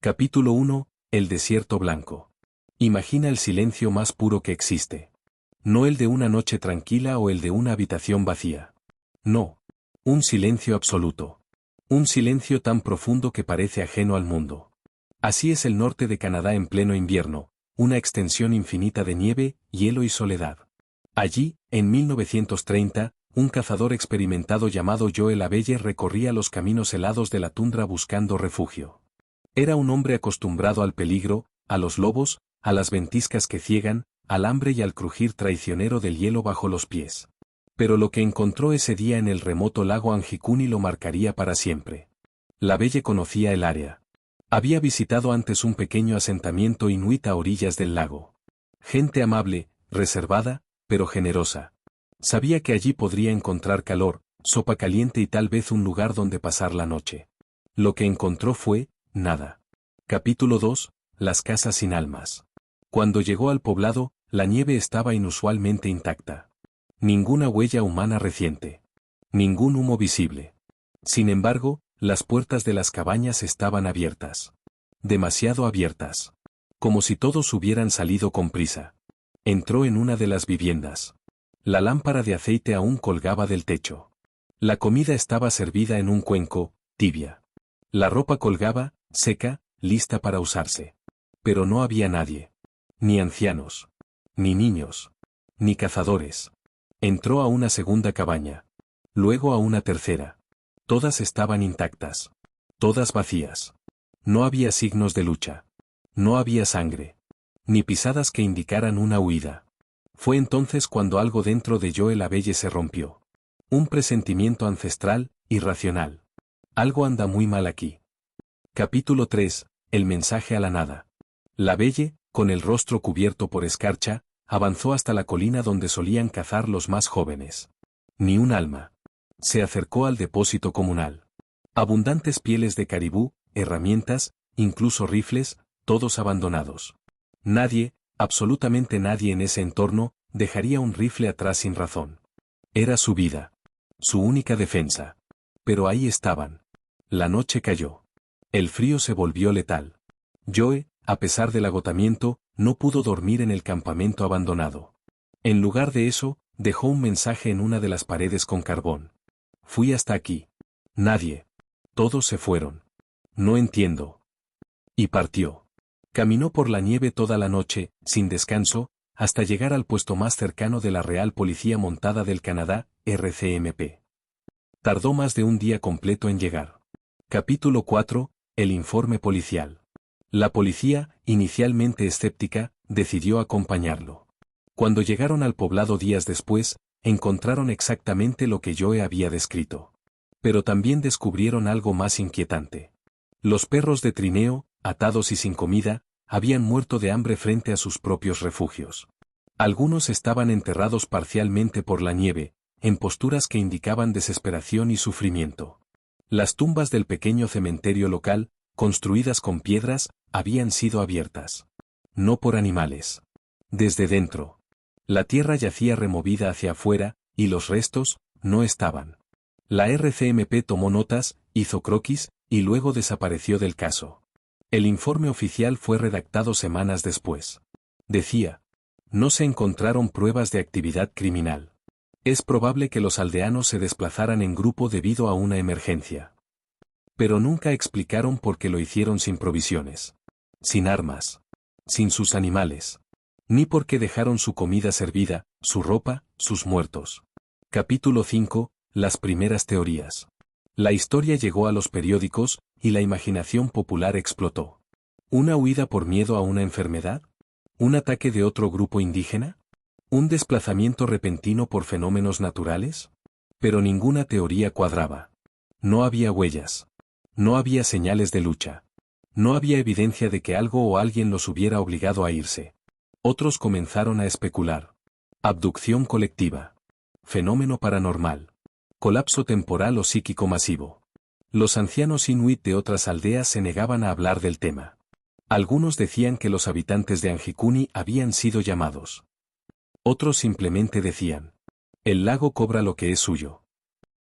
Capítulo 1. El desierto blanco. Imagina el silencio más puro que existe. No el de una noche tranquila o el de una habitación vacía. No. Un silencio absoluto. Un silencio tan profundo que parece ajeno al mundo. Así es el norte de Canadá en pleno invierno, una extensión infinita de nieve, hielo y soledad. Allí, en 1930, un cazador experimentado llamado Joe Labelle recorría los caminos helados de la tundra buscando refugio. Era un hombre acostumbrado al peligro, a los lobos, a las ventiscas que ciegan, al hambre y al crujir traicionero del hielo bajo los pies. Pero lo que encontró ese día en el remoto lago Anjikuni lo marcaría para siempre. Labelle conocía el área. Había visitado antes un pequeño asentamiento inuit a orillas del lago. Gente amable, reservada, pero generosa. Sabía que allí podría encontrar calor, sopa caliente y tal vez un lugar donde pasar la noche. Lo que encontró fue nada. Capítulo 2. Las casas sin almas. Cuando llegó al poblado, la nieve estaba inusualmente intacta. Ninguna huella humana reciente. Ningún humo visible. Sin embargo, las puertas de las cabañas estaban abiertas. Demasiado abiertas. Como si todos hubieran salido con prisa. Entró en una de las viviendas. La lámpara de aceite aún colgaba del techo. La comida estaba servida en un cuenco, tibia. La ropa colgaba, seca, lista para usarse. Pero no había nadie. Ni ancianos. Ni niños. Ni cazadores. Entró a una segunda cabaña. Luego a una tercera. Todas estaban intactas. Todas vacías. No había signos de lucha. No había sangre. Ni pisadas que indicaran una huida. Fue entonces cuando algo dentro de Joe Labelle se rompió. Un presentimiento ancestral, irracional. Algo anda muy mal aquí. Capítulo 3. El mensaje a la nada. Labelle, con el rostro cubierto por escarcha, avanzó hasta la colina donde solían cazar los más jóvenes. Ni un alma. Se acercó al depósito comunal. Abundantes pieles de caribú, herramientas, incluso rifles, todos abandonados. Nadie, absolutamente nadie en ese entorno, dejaría un rifle atrás sin razón. Era su vida. Su única defensa. Pero ahí estaban. La noche cayó. El frío se volvió letal. Joe, a pesar del agotamiento, no pudo dormir en el campamento abandonado. En lugar de eso, dejó un mensaje en una de las paredes con carbón. Fui hasta aquí. Nadie. Todos se fueron. No entiendo. Y partió. Caminó por la nieve toda la noche, sin descanso, hasta llegar al puesto más cercano de la Real Policía Montada del Canadá, RCMP. Tardó más de un día completo en llegar. Capítulo 4. El informe policial. La policía, inicialmente escéptica, decidió acompañarlo. Cuando llegaron al poblado días después, encontraron exactamente lo que Joe había descrito. Pero también descubrieron algo más inquietante. Los perros de trineo, atados y sin comida, habían muerto de hambre frente a sus propios refugios. Algunos estaban enterrados parcialmente por la nieve, en posturas que indicaban desesperación y sufrimiento. Las tumbas del pequeño cementerio local, construidas con piedras, habían sido abiertas. No por animales. Desde dentro. La tierra yacía removida hacia afuera, y los restos, no estaban. La RCMP tomó notas, hizo croquis, y luego desapareció del caso. El informe oficial fue redactado semanas después. Decía: no se encontraron pruebas de actividad criminal. Es probable que los aldeanos se desplazaran en grupo debido a una emergencia. Pero nunca explicaron por qué lo hicieron sin provisiones. Sin armas. Sin sus animales. Ni por qué dejaron su comida servida, su ropa, sus muertos. Capítulo 5. Las primeras teorías. La historia llegó a los periódicos, y la imaginación popular explotó. ¿Una huida por miedo a una enfermedad? ¿Un ataque de otro grupo indígena? ¿Un desplazamiento repentino por fenómenos naturales? Pero ninguna teoría cuadraba. No había huellas. No había señales de lucha. No había evidencia de que algo o alguien los hubiera obligado a irse. Otros comenzaron a especular. Abducción colectiva. Fenómeno paranormal. Colapso temporal o psíquico masivo. Los ancianos inuit de otras aldeas se negaban a hablar del tema. Algunos decían que los habitantes de Anjikuni habían sido llamados. Otros simplemente decían: el lago cobra lo que es suyo.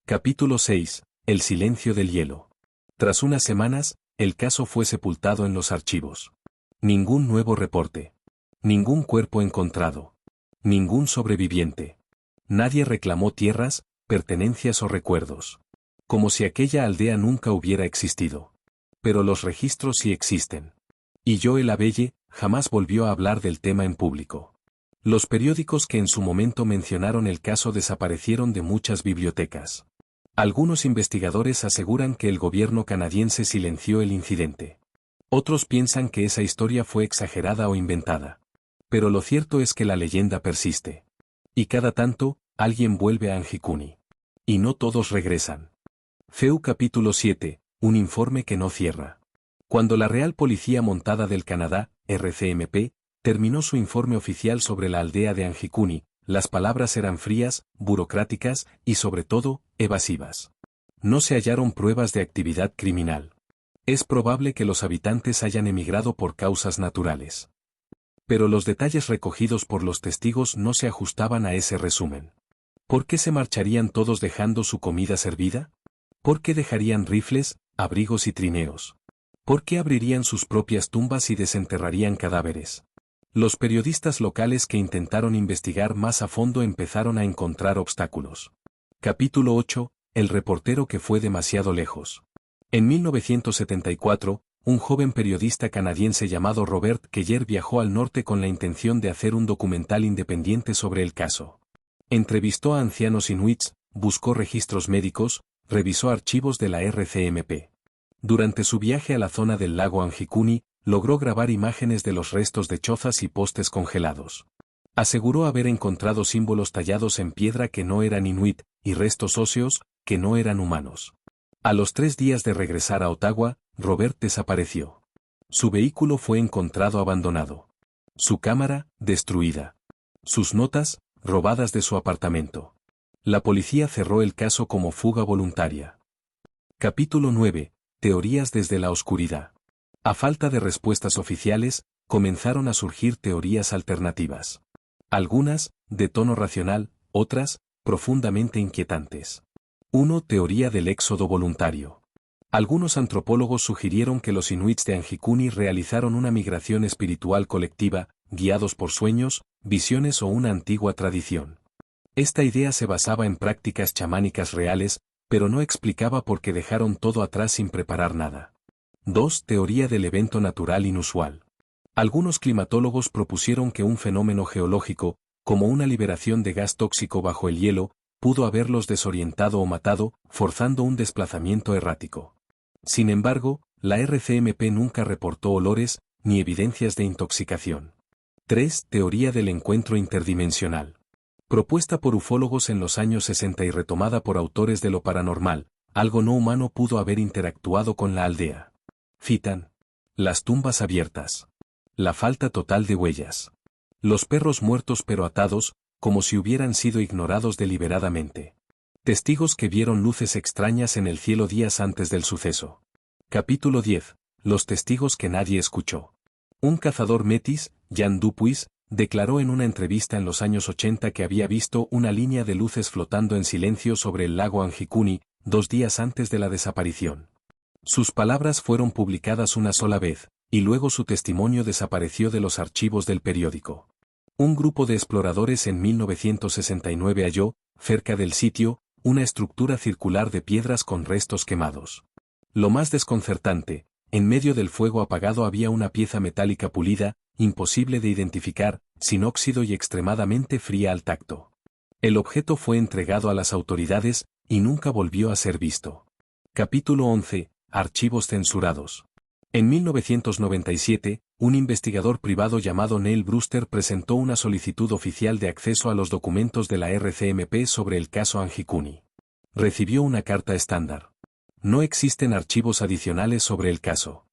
Capítulo 6. El silencio del hielo. Tras unas semanas, el caso fue sepultado en los archivos. Ningún nuevo reporte. Ningún cuerpo encontrado. Ningún sobreviviente. Nadie reclamó tierras, pertenencias o recuerdos. Como si aquella aldea nunca hubiera existido. Pero los registros sí existen. Y Joel Abelle jamás volvió a hablar del tema en público. Los periódicos que en su momento mencionaron el caso desaparecieron de muchas bibliotecas. Algunos investigadores aseguran que el gobierno canadiense silenció el incidente. Otros piensan que esa historia fue exagerada o inventada. Pero lo cierto es que la leyenda persiste. Y cada tanto, alguien vuelve a Anjikuni. Y no todos regresan. FEU capítulo 7, un informe que no cierra. Cuando la Real Policía Montada del Canadá, RCMP, terminó su informe oficial sobre la aldea de Anjikuni, las palabras eran frías, burocráticas y sobre todo, evasivas. No se hallaron pruebas de actividad criminal. Es probable que los habitantes hayan emigrado por causas naturales. Pero los detalles recogidos por los testigos no se ajustaban a ese resumen. ¿Por qué se marcharían todos dejando su comida servida? ¿Por qué dejarían rifles, abrigos y trineos? ¿Por qué abrirían sus propias tumbas y desenterrarían cadáveres? Los periodistas locales que intentaron investigar más a fondo empezaron a encontrar obstáculos. Capítulo 8. El reportero que fue demasiado lejos. En 1974, un joven periodista canadiense llamado Robert Keller viajó al norte con la intención de hacer un documental independiente sobre el caso. Entrevistó a ancianos inuits, buscó registros médicos, revisó archivos de la RCMP. Durante su viaje a la zona del lago Anjikuni, logró grabar imágenes de los restos de chozas y postes congelados. Aseguró haber encontrado símbolos tallados en piedra que no eran inuit, y restos óseos, que no eran humanos. A los 3 días de regresar a Ottawa, Robert desapareció. Su vehículo fue encontrado abandonado. Su cámara, destruida. Sus notas, robadas de su apartamento. La policía cerró el caso como fuga voluntaria. Capítulo 9. Teorías desde la oscuridad. A falta de respuestas oficiales, comenzaron a surgir teorías alternativas. Algunas, de tono racional, otras, profundamente inquietantes. 1. Teoría del éxodo voluntario. Algunos antropólogos sugirieron que los inuits de Anjikuni realizaron una migración espiritual colectiva, guiados por sueños, visiones o una antigua tradición. Esta idea se basaba en prácticas chamánicas reales, pero no explicaba por qué dejaron todo atrás sin preparar nada. 2. Teoría del evento natural inusual. Algunos climatólogos propusieron que un fenómeno geológico, como una liberación de gas tóxico bajo el hielo, pudo haberlos desorientado o matado, forzando un desplazamiento errático. Sin embargo, la RCMP nunca reportó olores, ni evidencias de intoxicación. 3. Teoría del encuentro interdimensional. Propuesta por ufólogos en los años 60 y retomada por autores de lo paranormal, algo no humano pudo haber interactuado con la aldea. Citan: las tumbas abiertas. La falta total de huellas. Los perros muertos pero atados, como si hubieran sido ignorados deliberadamente. Testigos que vieron luces extrañas en el cielo días antes del suceso. Capítulo 10. Los testigos que nadie escuchó. Un cazador metis, Jan Dupuis, declaró en una entrevista en los años 80 que había visto una línea de luces flotando en silencio sobre el lago Anjikuni, 2 días antes de la desaparición. Sus palabras fueron publicadas una sola vez, y luego su testimonio desapareció de los archivos del periódico. Un grupo de exploradores en 1969 halló, cerca del sitio, una estructura circular de piedras con restos quemados. Lo más desconcertante, en medio del fuego apagado había una pieza metálica pulida, imposible de identificar, sin óxido y extremadamente fría al tacto. El objeto fue entregado a las autoridades, y nunca volvió a ser visto. Capítulo 11. Archivos censurados. En 1997, un investigador privado llamado Neil Brewster presentó una solicitud oficial de acceso a los documentos de la RCMP sobre el caso Anjikuni. Recibió una carta estándar. No existen archivos adicionales sobre el caso.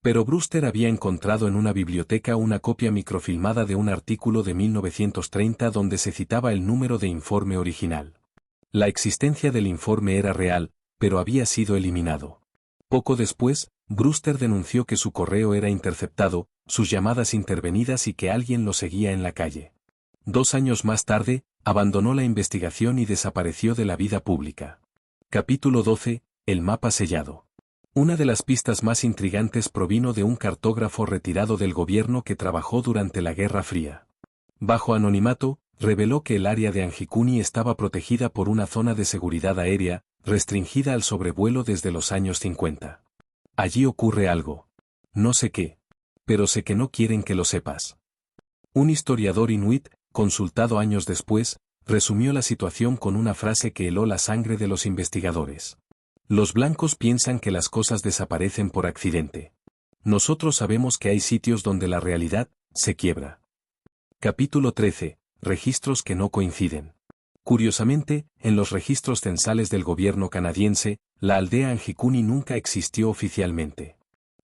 Pero Brewster había encontrado en una biblioteca una copia microfilmada de un artículo de 1930 donde se citaba el número de informe original. La existencia del informe era real, pero había sido eliminado. Poco después, Brewster denunció que su correo era interceptado, sus llamadas intervenidas y que alguien lo seguía en la calle. 2 años más tarde, abandonó la investigación y desapareció de la vida pública. Capítulo 12. El mapa sellado. Una de las pistas más intrigantes provino de un cartógrafo retirado del gobierno que trabajó durante la Guerra Fría. Bajo anonimato, reveló que el área de Anjikuni estaba protegida por una zona de seguridad aérea, restringida al sobrevuelo desde los años 50. Allí ocurre algo. No sé qué. Pero sé que no quieren que lo sepas. Un historiador inuit, consultado años después, resumió la situación con una frase que heló la sangre de los investigadores. Los blancos piensan que las cosas desaparecen por accidente. Nosotros sabemos que hay sitios donde la realidad se quiebra. Capítulo 13. Registros que no coinciden. Curiosamente, en los registros censales del gobierno canadiense, la aldea Anjikuni nunca existió oficialmente.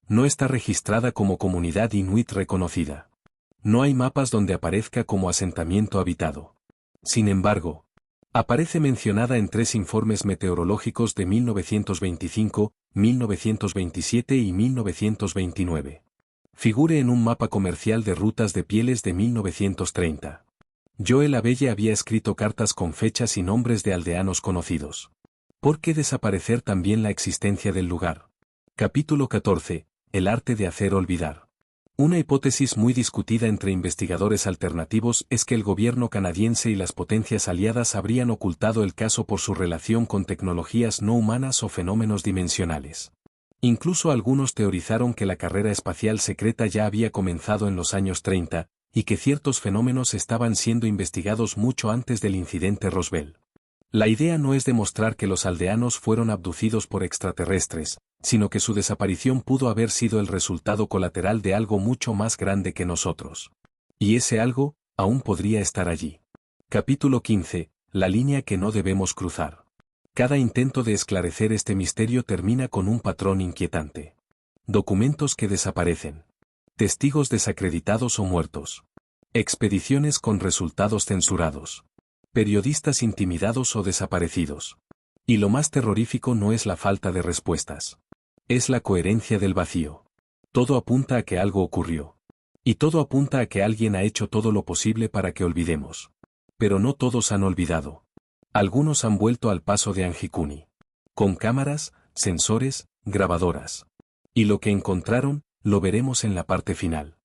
No está registrada como comunidad inuit reconocida. No hay mapas donde aparezca como asentamiento habitado. Sin embargo, aparece mencionada en 3 informes meteorológicos de 1925, 1927 y 1929. Figure en un mapa comercial de rutas de pieles de 1930. Joel Abelle había escrito cartas con fechas y nombres de aldeanos conocidos. ¿Por qué desaparecer también la existencia del lugar? Capítulo 14. El arte de hacer olvidar. Una hipótesis muy discutida entre investigadores alternativos es que el gobierno canadiense y las potencias aliadas habrían ocultado el caso por su relación con tecnologías no humanas o fenómenos dimensionales. Incluso algunos teorizaron que la carrera espacial secreta ya había comenzado en los años 30, y que ciertos fenómenos estaban siendo investigados mucho antes del incidente Roswell. La idea no es demostrar que los aldeanos fueron abducidos por extraterrestres, sino que su desaparición pudo haber sido el resultado colateral de algo mucho más grande que nosotros. Y ese algo, aún podría estar allí. Capítulo 15. La línea que no debemos cruzar. Cada intento de esclarecer este misterio termina con un patrón inquietante. Documentos que desaparecen. Testigos desacreditados o muertos. Expediciones con resultados censurados. Periodistas intimidados o desaparecidos. Y lo más terrorífico no es la falta de respuestas. Es la coherencia del vacío. Todo apunta a que algo ocurrió. Y todo apunta a que alguien ha hecho todo lo posible para que olvidemos. Pero no todos han olvidado. Algunos han vuelto al paso de Anjikuni. Con cámaras, sensores, grabadoras. Y lo que encontraron, lo veremos en la parte final.